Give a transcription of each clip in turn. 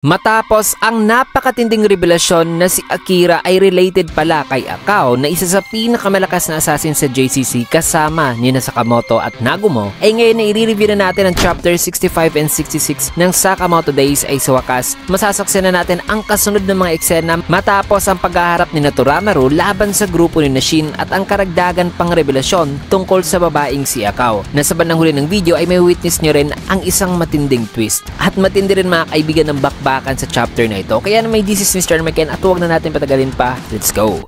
Matapos ang napakatinding revelasyon na si Akira ay related pala kay Akao na isa sa pinakamalakas na assassin sa JCC kasama ni Sakamoto at Nagumo, ay ngayon na i-review na natin ang chapter 65 and 66 ng Sakamoto Days. Ay sa wakas, masasaksihan na natin ang kasunod ng mga eksena matapos ang paghaharap ni Toramaru laban sa grupo ni Shin at ang karagdagan pang revelasyon tungkol sa babaeng si Akao, na sa bandang huli ng video ay may witness nyo rin ang isang matinding twist at matindi rin mga kaibigan ng bakbakan sa chapter na ito. Kaya naman this is Mr. Maken at huwag na natin patagalin pa. Let's go!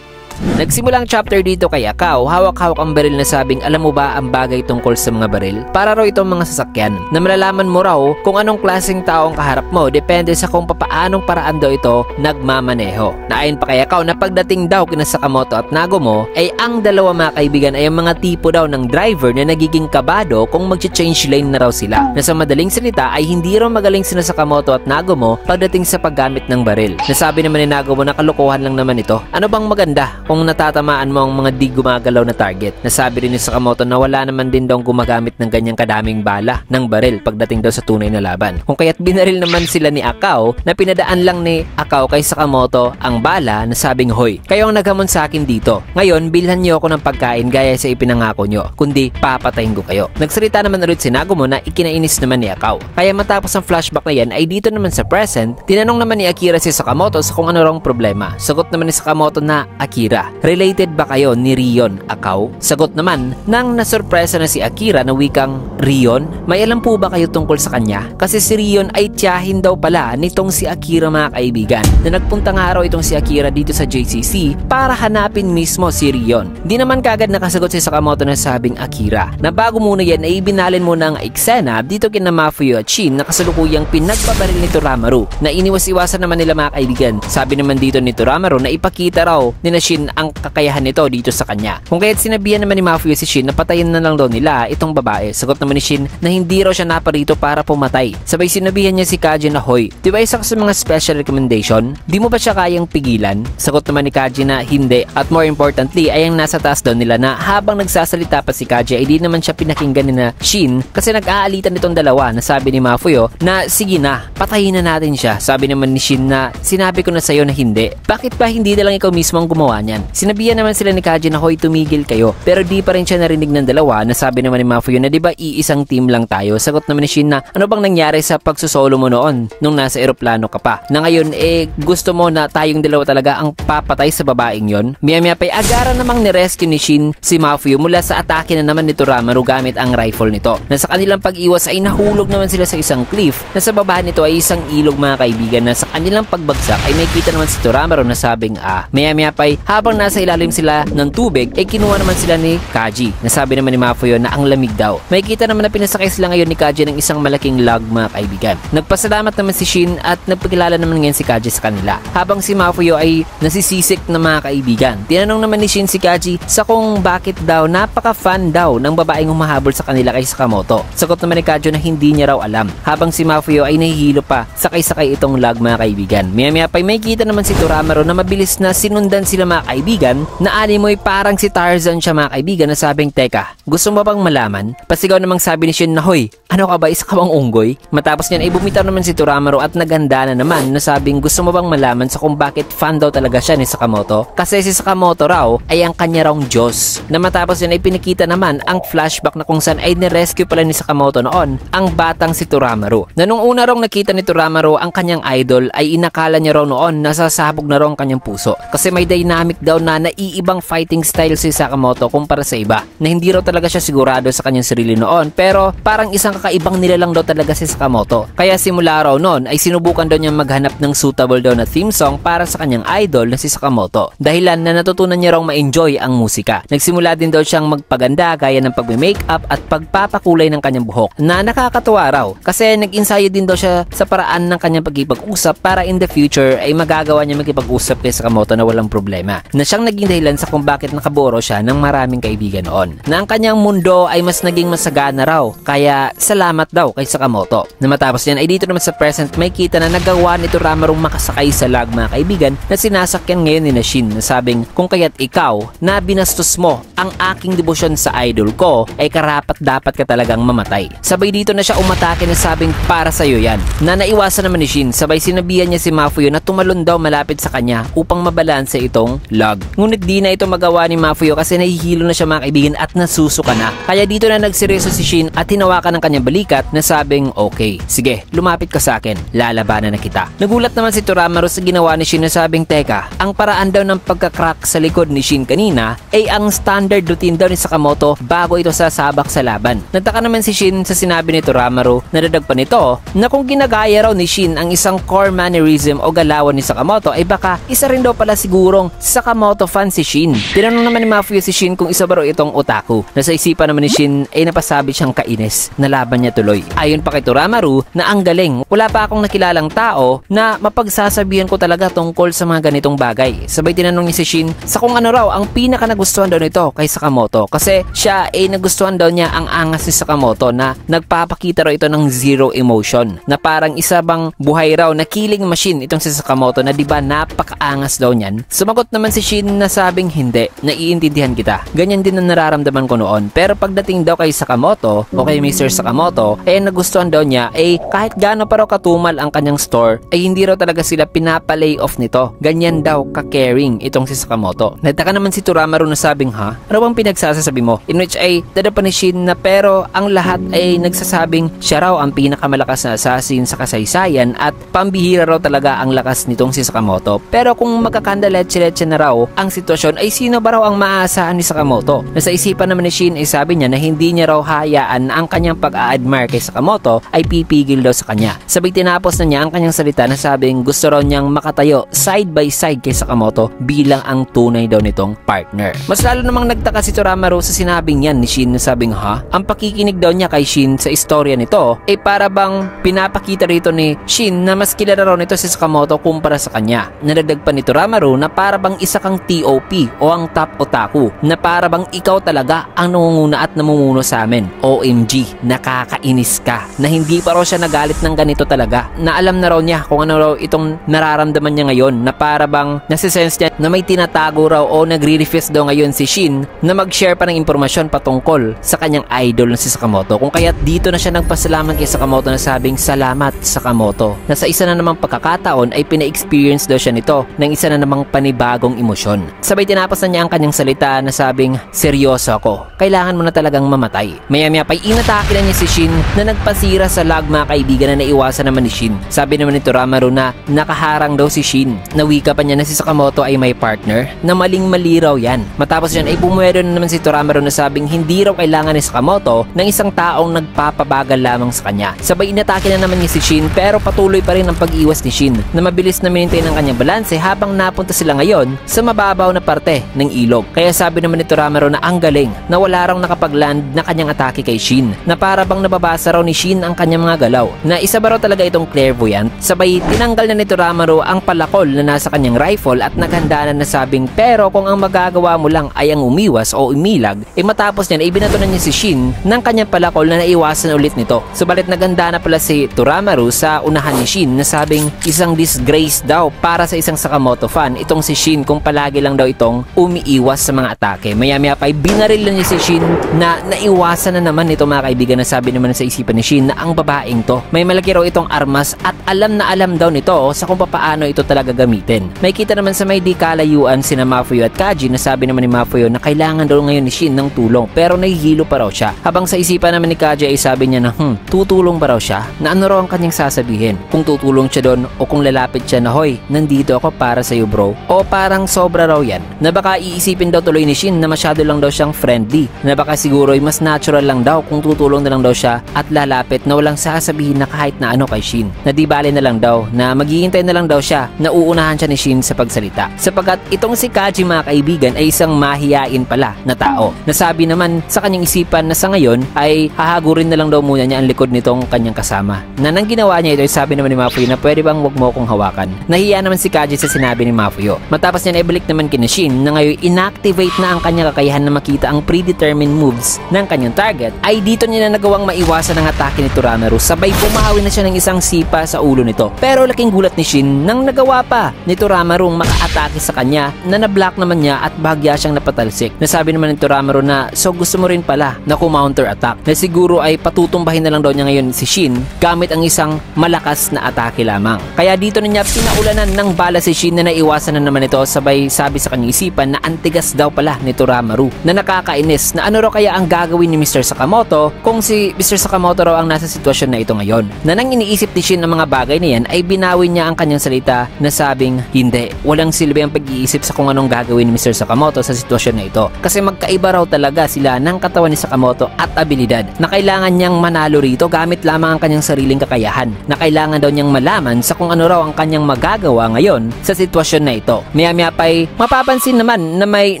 Nagsimula ang chapter dito kay Akao, hawak-hawak ang baril na sabing alam mo ba ang bagay tungkol sa mga baril? Para raw itong mga sasakyan na malalaman mo raw kung anong klaseng tao ang kaharap mo depende sa kung papaanong paraan daw ito nagmamaneho. Naayon pa kay Akao na pagdating daw kina Sakamoto at Nagumo ay ang dalawa mga kaibigan ay ang mga tipo daw ng driver na nagiging kabado kung mag-change lane na raw sila. Na sa madaling salita ay hindi raw magaling sina Sakamoto at Nagumo pagdating sa paggamit ng baril. Nasabi naman ni Nagumo na kalokohan lang naman ito. Ano bang maganda kung natatamaan mo ang mga di gumagalaw na target? Nasabi rin ni Sakamoto na wala naman din daw gumagamit ng ganyang kadaming bala ng baril pagdating daw sa tunay na laban. Kung kaya't binaril naman sila ni Akao na pinadaan lang ni Akao kay Sakamoto ang bala na sabing, hoy, kayo ang naghamon sa akin dito. Ngayon, bilhan niyo ako ng pagkain gaya sa ipinangako nyo, kundi papatayin ko kayo. Nagsalita naman ulit si Nagumo na ikinainis naman ni Akao. Kaya matapos ang flashback na yan ay dito naman sa present, tinanong naman ni Akira si Sakamoto sa kung ano rong problema. Sagot naman ni Sakamoto na, Akira, related ba kayo ni Rion, Akao? Sagot naman nang nasurpresa na si Akira na wikang, Rion? May alam po ba kayo tungkol sa kanya? Kasi si Rion ay tiyahin daw pala nitong si Akira mga kaibigan, na nagpunta nga araw itong si Akira dito sa JCC para hanapin mismo si Rion. Di naman kagad nakasagot si Sakamoto na sabing Akira, na bago muna yan ay ibinalin muna ang eksena dito kina Mafuyu at Shin na kasalukuyang pinagbabaril ni Toramaru, na iniwas-iwasan naman nila mga kaibigan. Sabi naman dito ni Toramaru na ipakita raw ni Shin ang kakayahan nito dito sa kanya. Kung kaya't sinabihan naman ni Mafuyu si Shin na patayin na lang daw nila itong babae. Sagot naman ni Shin na hindi raw siya naparito para pumatay. Sabay sinabihan niya si Kaji na, hoy, di ba isa ka sa mga special recommendation? Di mo ba siya kayang pigilan? Sagot naman ni Kaji na hindi, at more importantly ay ang nasa taas daw nila na habang nagsasalita pa si Kaji ay di naman siya pinakinggan ni na Shin kasi nag-aalitan nitong dalawa. Na sabi ni Mafuyu na sige na, patayin na natin siya. Sabi naman ni Shin na sinabi ko na sa'yo na hindi. Bakit ba hindi na lang ikaw mismo ang gumawa niyan? Sinabihan naman sila ni Kaji na, hoy, tumigil kayo. Pero di pa rin siya narinig ng dalawa. Nasabi naman ni Mafuyu na di ba iisang team lang tayo? Sagot naman ni Shin na ano bang nangyari sa pagsusolo mo noon nung nasa eroplano ka pa? Na ngayon gusto mo na tayong dalawa talaga ang papatay sa babaeng yon? Maya-maya pa'y agara namang nirescue ni Shin si Mafuyu mula sa atake na naman ni Toramaru gamit ang rifle nito. Na sa kanilang pag-iwas ay nahulog naman sila sa isang cliff na sa baba nito ay isang ilog mga kaibigan, na sa kanilang pagbagsak ay may kita naman si Toramaru na sabing maya-maya pa'y habang nasa ilalim sila ng tubig ay kinuha naman sila ni Kaji. Nasabi naman ni Mafuyu na ang lamig daw. May kita naman na pinasakay sila ngayon ni Kaji ng isang malaking log mga kaibigan. Nagpasalamat naman si Shin at nagpakilala naman ngayon si Kaji sa kanila. Habang si Mafuyu ay nasisisik na mga kaibigan. Tinanong naman ni Shin si Kaji sa kung bakit daw napaka-fan daw ng babaeng humahabol sa kanila kay Sakamoto. Sagot naman ni Kaji na hindi niya raw alam. Habang si Mafuyu ay nahihilo pa sakay-sakay itong log mga kaibigan. Maya-maya pa may kita naman si Toramaru na mabilis na sinundan sila mga kaibigan, na animoy parang si Tarzan siya mga kaibigan, na sabing, teka, gusto mo bang malaman? Pasigaw namang sabi ni Shin na, hoy, ano ka ba, isa ka bang unggoy? Matapos niyan ay bumitaw naman si Toramaru at naganda na naman na sabing gusto mo bang malaman sa kung bakit fan daw talaga siya ni Sakamoto? Kasi si Sakamoto raw ay ang kanya raw Diyos. Na matapos yan ay pinikita naman ang flashback na kung saan ay nirescue pala ni Sakamoto noon ang batang si Toramaru. Na nung una raw nakita ni Toramaru ang kanyang idol ay inakala niya raw noon nasasabog na raw ang kanyang puso. Kasi may dynamic daw na naiibang fighting style si Sakamoto kumpara sa iba. Na hindi raw talaga siya sigurado sa kanyang sarili noon, pero parang isang kakaibang nilalang daw talaga si Sakamoto. Kaya simula raw noon ay sinubukan daw niya maghanap ng suitable daw na theme song para sa kanyang idol na si Sakamoto. Dahilan na natutunan niya raw ma-enjoy ang musika. Nagsimula din daw siyang magpaganda gaya ng pag-makeup at pagpapakulay ng kanyang buhok, na nakakatuwa raw kasi nag-ensayo din daw siya sa paraan ng kanyang pagkipag-usap para in the future ay magagawa niya makipag-usap kay Sakamoto na walang problema. na siyang naging dahilan sa kung bakit nakaburo siya ng maraming kaibigan noon. Na ang kanyang mundo ay mas naging masagana raw, kaya salamat daw kay Sakamoto. Na matapos yan ay dito naman sa present may kita na nagawa nito Ramarong makasakay sa lag mga kaibigan na sinasakyan ngayon ni Shin na sabing kung kaya't ikaw na binastos mo ang aking debosyon sa idol ko ay karapat dapat ka talagang mamatay. Sabay dito na siya umatake na sabing para sa'yo yan. Na naiwasan naman ni Shin, sabay sinabihan niya si Mafuyo na tumalon daw malapit sa kanya upang mabalanse itong log. Ngunit di na ito magawa ni Mafuyo kasi nahihilo na siya mga kaibigan at nasusuka na. Kaya dito na nagseryoso si Shin at hinawakan ng kanyang balikat na sabing okay, sige, lumapit ka sa akin, lalabanan na kita. Nagulat naman si Toramaru sa ginawa ni Shin na sabing teka, ang paraan daw ng pagkakrak sa likod ni Shin kanina ay ang standard routine daw ni Sakamoto bago ito sasabak sa laban. Nagtaka naman si Shin sa sinabi ni Toramaru na dadag pa nito na kung ginagaya raw ni Shin ang isang core mannerism o galawan ni Sakamoto ay baka isa rin daw pala sigurong Sakamoto fan si Shin. Tinanong naman ni Mafuyo si Shin kung isa ba raw itong otaku. Nasa isipan naman ni Shin ay napasabi siyang kainis na laban niya tuloy. Ayon pa kay Toramaru na ang galing, wala pa akong nakilalang tao na mapagsasabihan ko talaga tungkol sa mga ganitong bagay. Sabay tinanong niya si Shin sa kung ano raw ang pinaka nagustuhan daw nito kay Sakamoto kasi siya ay nagustuhan daw niya ang angas ni Sakamoto na nagpapakita raw ito ng zero emotion na parang isa bang buhay raw na killing machine itong si Sakamoto na diba napakaangas daw niyan. Sumagot naman si Shin na sabing hindi, naiintindihan kita. Ganyan din ang nararamdaman ko noon pero pagdating daw kay Sakamoto o kay Mr. Sakamoto ay nagustuhan daw niya ay kahit gaano pa raw katumal ang kanyang store ay hindi raw talaga sila pinapalay off nito. Ganyan daw ka-caring itong si Sakamoto. Nagtaka naman si Toramaru na sabing ha? Ano bang pinagsasabi mo? In which ay dadapan ni Shin na pero ang lahat ay nagsasabing siya raw ang pinakamalakas na assassin sa kasaysayan at pambihira raw talaga ang lakas nitong si Sakamoto. Pero kung magkakandaletse-letse na raw ang sitwasyon ay sino ba raw ang maaasahan ni Sakamoto? Nasa isipan naman ni Shin ay sabi niya na hindi niya raw hayaan na ang kanyang pag-a-admire kay Sakamoto ay pipigil daw sa kanya. Sabay tinapos na niya ang kanyang salita na sabing gusto raw niyang makatayo side by side kay Sakamoto bilang ang tunay daw nitong partner. Mas lalo namang nagtaka si Toramaru sa sinabing yan ni Shin na sabing ha? Ang pakikinig daw niya kay Shin sa istorya nito ay para bang pinapakita rito ni Shin na mas kilala raw nito si Sakamoto kumpara sa kanya. Nadagdag pa ni Toramaru na para bang isa kang TOP o ang top otaku na para bang ikaw talaga ang nangunguna at namumuno sa amin. OMG, nakakainis ka. Na hindi pa raw siya nagalit ng ganito talaga. Na alam na raw niya kung ano raw itong nararamdaman niya ngayon na para bang nasisense niya na may tinatago raw o nagre-refuse daw ngayon si Shin na mag-share pa ng impormasyon patungkol sa kanyang idol na si Sakamoto. Kung kaya't dito na siya nagpasalamat kay Sakamoto na sabing salamat Sakamoto. Na sa isa na namang pagkakataon ay pina-experience daw siya nito ng isa na namang panibagong emosyon. Sabay tinapos na niya ang kanyang salita na sabing seryoso ako. Kailangan mo na talagang mamatay. Maya-maya pa'y inatake na niya si Shin na nagpasira sa lag mga kaibigan na naiwasan naman ni Shin. Sabi naman ni Toramaru na nakaharang daw si Shin. Nawika pa niya na si Sakamoto ay may partner na maling-mali raw yan. Matapos yan ay bumuwero na naman si Toramaru na sabing hindi raw kailangan ni Sakamoto ng isang taong nagpapabagal lamang sa kanya. Sabay inatake na naman niya si Shin pero patuloy pa rin ang pag-iwas ni Shin na mabilis na maintain ang kanyang balanse habang napunta sila ngayon sa mababaw na parte ng ilog. Kaya sabi naman ni Toramaru na ang galing na wala raw nakapag-land na kanyang atake kay Shin na para bang nababasa raw ni Shin ang kanyang mga galaw na isa ba raw talaga itong clairvoyant. Sabay tinanggal na ni Toramaru ang palakol na nasa kanyang rifle at naghanda na nasabing pero kung ang magagawa mo lang ay ang umiwas o umilag matapos niyan ay binato na niya si Shin ng kanyang palakol na naiwasan ulit nito. Subalit naganda na pala si Toramaru sa unahan ni Shin na sabing isang disgrace daw para sa isang Sakamoto fan itong si Shin kung palagi lang daw itong umiiwas sa mga atake. Maya-maya pa ay binaril na niya si Shin na naiwasan na naman ito mga kaibigan na sabi naman sa isipan ni Shin na ang babaeng to may malaki raw itong armas at alam na alam daw nito sa kung paano ito talaga gamitin. May kita naman sa may di kalayuan sina Mafuyo at Kaji na sabi naman ni Mafuyo na kailangan daw ngayon ni Shin ng tulong pero nahihilo pa raw siya. Habang sa isipan naman ni Kaji ay sabi niya na tutulong pa raw siya na ano raw ang kanyang sasabihin. Kung tutulong siya doon o kung lalapit siya na hoy, nandito ako para sa'yo bro. O parang sobra raw yan na baka iisipin daw tuloy ni Shin na masyado lang daw siyang friendly na baka siguro ay mas natural lang daw kung tutulong na lang daw siya at lalapit na walang sasabihin na kahit na ano kay Shin. Na di bale na lang daw na maghihintay na lang daw siya na uunahan siya ni Shin sa pagsalita. Sapagkat itong si Kaji mga kaibigan ay isang mahiyain pala na tao. Nasabi naman sa kanyang isipan na sa ngayon ay hahagurin na lang daw muna niya ang likod nitong kanyang kasama. Na nang ginawa niya ito ay sabi naman ni Mafuyo na pwede bang wag mo akong hawakan. Nahiya naman si Kaji sa sinabi ni Mafuyo. Matapos niya yan ay balik naman kina Shin na ngayon inactivate na ang kanyang kakayahan na makita ang predetermined moves ng kanyang target, ay dito niya na nagawang maiwasan ang atake ni Toramaru, sabay bumawi na siya ng isang sipa sa ulo nito. Pero laking gulat ni Shin nang nagawa pa ni Toramaru maka-atake sa kanya na na-block naman niya at bahagya siyang napatalsik. Nasabi naman ni Toramaru na so gusto mo rin pala na counter attack, na siguro ay patutumbahin na lang daw niya ngayon si Shin gamit ang isang malakas na atake lamang. Kaya dito na niya pinaulanan ng bala si Shin na naiwasan na naman ito, sabay sabi sa kanyang isipan na antigas daw pala ni Toramaru, na nakakainis na ano raw kaya ang gagawin ni Mr. Sakamoto kung si Mr. Sakamoto raw ang nasa sitwasyon na ito ngayon. Na nang iniisip ni Shin ang mga bagay na yan ay binawi niya ang kanyang salita na sabing hindi, walang silbi ang pag-iisip sa kung anong gagawin ni Mr. Sakamoto sa sitwasyon na ito, kasi magkaiba raw talaga sila ng katawan ni Sakamoto at abilidad, na kailangan niyang manalo rito gamit lamang ang kanyang sariling kakayahan, na kailangan daw niyang malaman sa kung ano raw ang kanyang magagawa ngayon sa sitwasyon na ito. Maya-maya pa'y mapapansin naman na may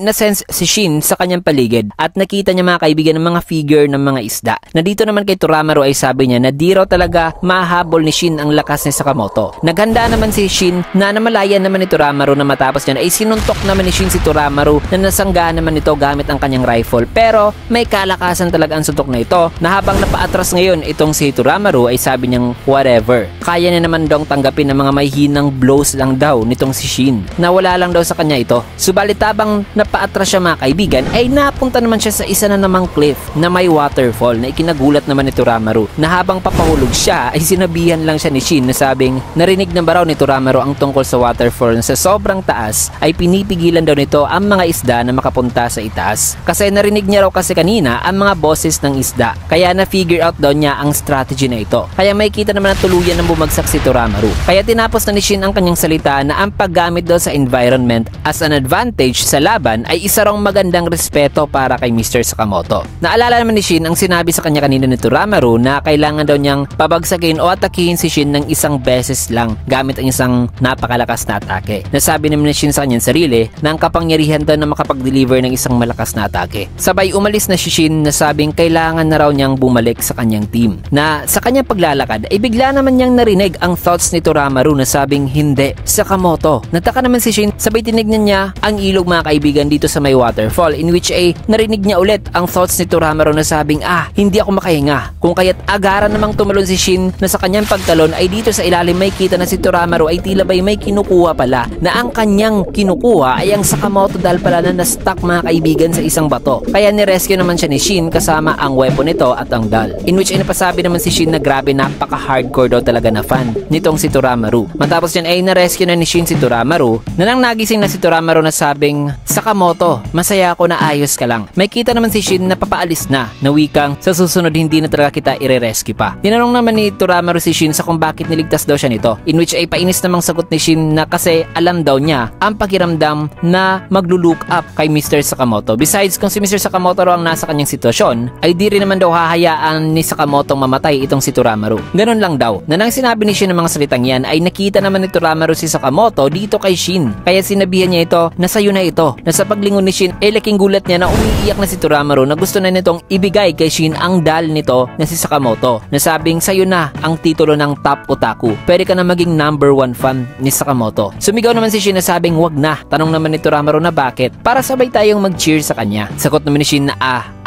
nasense si Shin sa kanyang paligid at nakita niya mga kaibigan ng mga figure ng mga isda, na dito naman kay Toramaru ay sabi niya na di raw talaga mahabol ni Shin ang lakas ni Sakamoto. Naghanda naman si Shin na namalayan naman ni Toramaru, na matapos niya ay sinuntok naman ni Shin si Toramaru na nasangga naman ito gamit ang kanyang rifle. Pero may kalakasan talaga ang suntok na ito, na habang napaatras ngayon itong si Toramaru ay sabi niyang whatever, kaya niya naman daw tanggapin ng mga may hinang blows lang daw nitong si Shin, na wala lang daw sa kanya ito. Subalit habang napaatras siya mga kaibigan ay napunta naman siya sa isa na namang cliff na may waterfall, na ikinagulat naman ni Toramaru, na habang papahulog siya ay sinabihan lang siya ni Shin na sabing narinig na ba raw ni Toramaru ang tungkol sa waterfall, na sa sobrang taas ay pinipigilan daw nito ang mga isda na makapunta sa itaas, kasi narinig niya raw kasi kanina ang mga boses ng isda, kaya na-figure out daw niya ang strategy na ito. Kaya may kita naman na tuluyan ng bumagsak si Toramaru. Kaya tinapos na ni Shin ang kanyang salita na ang paggamit daw sa environment as an advantage sa laban ay isa raw magandang respeto para kay Mr. Sakamoto. Naalala naman ni Shin ang sinabi sa kanya kanina ni Toramaru na kailangan daw niyang pabagsakin o atakihin si Shin ng isang beses lang gamit ang isang napakalakas na atake. Nasabi naman ni Shin sa kanyang sarili na ang kapangyarihan daw na makapag-deliver ng isang malakas na atake. Sabay umalis na si Shin na sabing kailangan na raw niyang bumalik sa kanyang team. Na sa kanyang paglalakad ay bigla naman niyang narinig ang thoughts ni Toramaru na sabing hindi, Sakamoto. Nataka naman si Shin, sabay tinignan niya ang ilog mga kaibigan dito sa may waterfall, in which ay narinig niya ulit ang thoughts ni Toramaru na sabing hindi ako makahinga. Kung kaya't agaran namang tumalon si Shin, na sa kanyang pagtalon ay dito sa ilalim may kita na si Toramaru ay tila ba'y may kinukuha pala, na ang kanyang kinukuha ay ang Sakamoto dahil pala na na-stuck mga kaibigan sa isang bato. Kaya ni-rescue naman siya ni Shin kasama ang weapon nito at ang dal, in which ay napasabi naman si Shin na grabe napaka-hardcore daw talaga na fan nitong si Toramaru. Matapos yan ay na-rescue na ni Shin si Toramaru, na nang nagising na si Toramaru na sabing Sakamoto, masaya ako na ayos ka lang. May kita naman si Shin na papaalis na wikang sa susunod hindi na talaga kita i-rescue pa. Tinanong naman ni Toramaru si Shin sa kung bakit niligtas daw siya nito, in which ay painis namang sagot ni Shin na kasi alam daw niya ang pakiramdam na maglulook up kay Mr. Sakamoto. Besides, kung si Mr. Sakamoto raw ang nasa kanyang sitwasyon ay di rin naman daw hahayaan ni Sakamoto mamatay itong si Toramaru. Ganun lang daw. Na nang sinabi ni Shin ng mga salitang yan ay nakita naman ni Toramaru si Sakamoto dito kay Shin, kaya sinabihan niya ito na sayo na ito, na sa paglingon ni Shin ay laking gulat niya na umiiyak na si Toramaru, na gusto na nitong ibigay kay Shin ang dal nito na si Sakamoto, na sabing sayo na ang titulo ng top otaku, pwede ka na maging #1 fan ni Sakamoto. Sumigaw naman si Shin na sabing wag na. Tanong naman ni Toramaru na bakit, para sabay tayong mag-cheer sa kanya. Sagot naman ni Shin na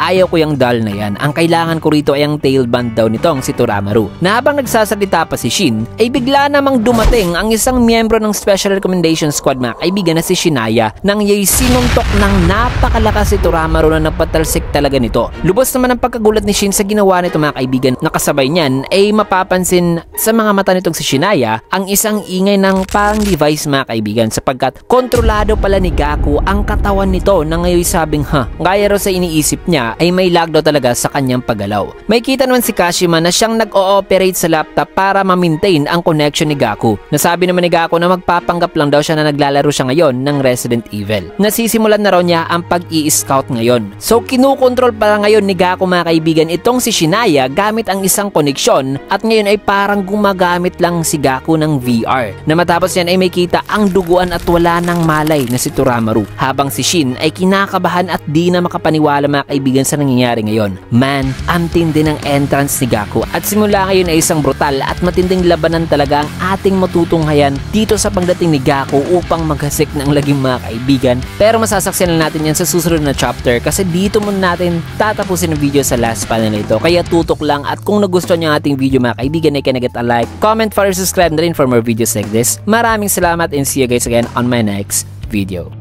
ayaw ko yung dal na yan, ang kailangan ko rito ay ang tailband daw nitong si Toramaru. Na habang nagsasalita pa si Shin ay bigla namang dumating ang isang miyembro ng Special Recommendation Squad mga kaibigan na si Shinaya, nang yay sinuntok ng napakalakas si Toramaru na napatalsik talaga nito. Lubos naman ang pagkagulat ni Shin sa ginawa nito mga kaibigan, na kasabay niyan ay mapapansin sa mga mata nitong si Shinaya ang isang ingay ng parang device mga kaibigan, sapagkat kontrolado pala ni Gaku ang katawan nito, na ngayon sabing gaya raw sa iniisip niya ay may lag daw talaga sa kanyang paggalaw. May kita naman si Kashima na siyang nag-ooperate sa laptop para ma-maintain ang connection ni Gaku. Nasabi naman ni Gaku na magpapanggap lang daw siya na naglalaro siya ngayon ng Resident Evil. Nasisimulan na raw niya ang pag-i-scout ngayon. So kinukontrol pala ngayon ni Gaku mga kaibigan itong si Shinaya gamit ang isang koneksyon, at ngayon ay parang gumagamit lang si Gaku ng VR. Na matapos yan ay may kita ang duguan at wala nang malay na si Toramaru, habang si Shin ay kinakabahan at di na makapaniwala mga kaibigan sa nangyayari ngayon. Man, ang tindi ng entrance ni Gaku, at simula ngayon ay isang brutal at matinding labanan talaga ang ating matutunghayan dito sa pagdating ni Gaku upang maghasik toxic na ang laging mga kaibigan. Pero masasaksiyan na natin yan sa susunod na chapter kasi dito muna natin tatapusin ang video sa last panel na ito. Kaya tutok lang at kung nagustuhan nyo ang ating video mga kaibigan ay can I get a like, comment, follow, subscribe na rin for more videos like this. Maraming salamat and see you guys again on my next video.